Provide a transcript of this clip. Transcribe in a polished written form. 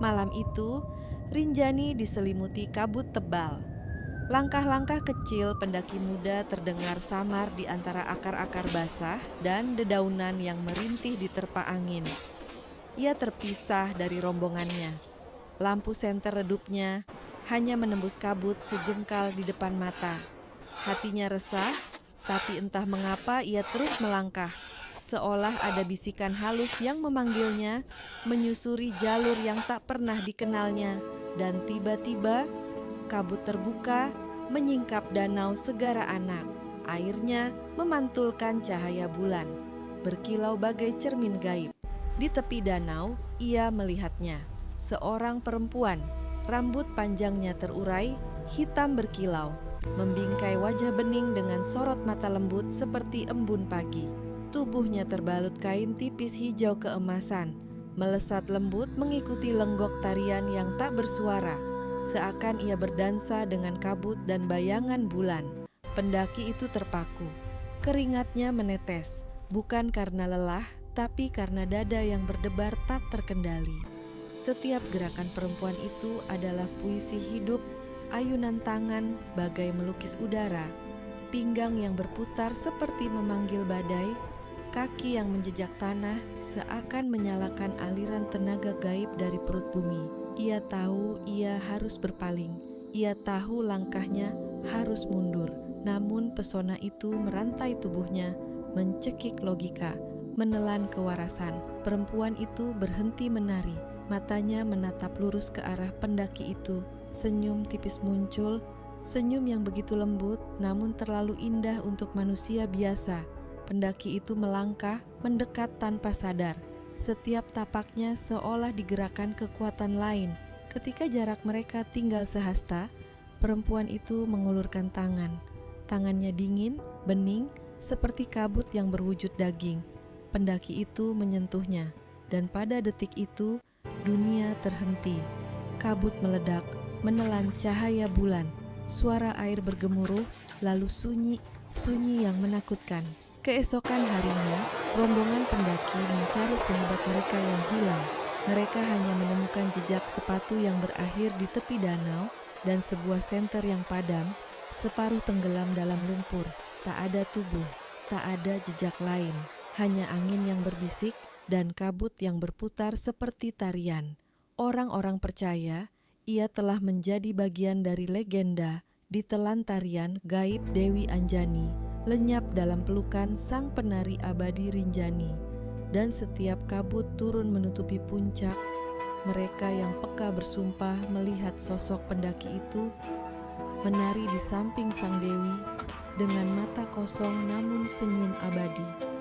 Malam itu, Rinjani diselimuti kabut tebal. Langkah-langkah kecil pendaki muda terdengar samar di antara akar-akar basah dan dedaunan yang merintih diterpa angin. Ia terpisah dari rombongannya. Lampu senter redupnya hanya menembus kabut sejengkal di depan mata. Hatinya resah, tapi entah mengapa ia terus melangkah, seolah ada bisikan halus yang memanggilnya, menyusuri jalur yang tak pernah dikenalnya, dan tiba-tiba kabut terbuka, menyingkap danau Segara Anak. Airnya memantulkan cahaya bulan, berkilau bagai cermin gaib. Di tepi danau, ia melihatnya. Seorang perempuan, rambut panjangnya terurai, hitam berkilau, membingkai wajah bening dengan sorot mata lembut seperti embun pagi. Tubuhnya terbalut kain tipis hijau keemasan, melesat lembut mengikuti lenggok tarian yang tak bersuara, seakan ia berdansa dengan kabut dan bayangan bulan. Pendaki itu terpaku. Keringatnya menetes, bukan karena lelah, tapi karena dada yang berdebar tak terkendali. Setiap gerakan perempuan itu adalah puisi hidup, ayunan tangan bagai melukis udara, pinggang yang berputar seperti memanggil badai, kaki yang menjejak tanah seakan menyalakan aliran tenaga gaib dari perut bumi. Ia tahu ia harus berpaling, ia tahu langkahnya harus mundur, namun pesona itu merantai tubuhnya, mencekik logika, menelan kewarasan. Perempuan itu berhenti menari, matanya menatap lurus ke arah pendaki itu. Senyum tipis muncul, senyum yang begitu lembut namun terlalu indah untuk manusia biasa. Pendaki itu melangkah, mendekat tanpa sadar. Setiap tapaknya seolah digerakkan kekuatan lain. Ketika jarak mereka tinggal sehasta, perempuan itu mengulurkan tangan. Tangannya dingin, bening, seperti kabut yang berwujud daging. Pendaki itu menyentuhnya, dan pada detik itu dunia terhenti. Kabut meledak, menelan cahaya bulan. Suara air bergemuruh, lalu sunyi yang menakutkan. Keesokan harinya, rombongan pendaki mencari sahabat mereka yang hilang. Mereka hanya menemukan jejak sepatu yang berakhir di tepi danau dan sebuah senter yang padam, separuh tenggelam dalam lumpur. Tak ada tubuh, tak ada jejak lain, hanya angin yang berbisik dan kabut yang berputar seperti tarian. Orang-orang percaya ia telah menjadi bagian dari legenda ditelan tarian gaib Dewi Anjani, lenyap dalam pelukan sang penari abadi Rinjani. Dan setiap kabut turun menutupi puncak, mereka yang peka bersumpah melihat sosok pendaki itu menari di samping sang Dewi dengan mata kosong namun senyum abadi.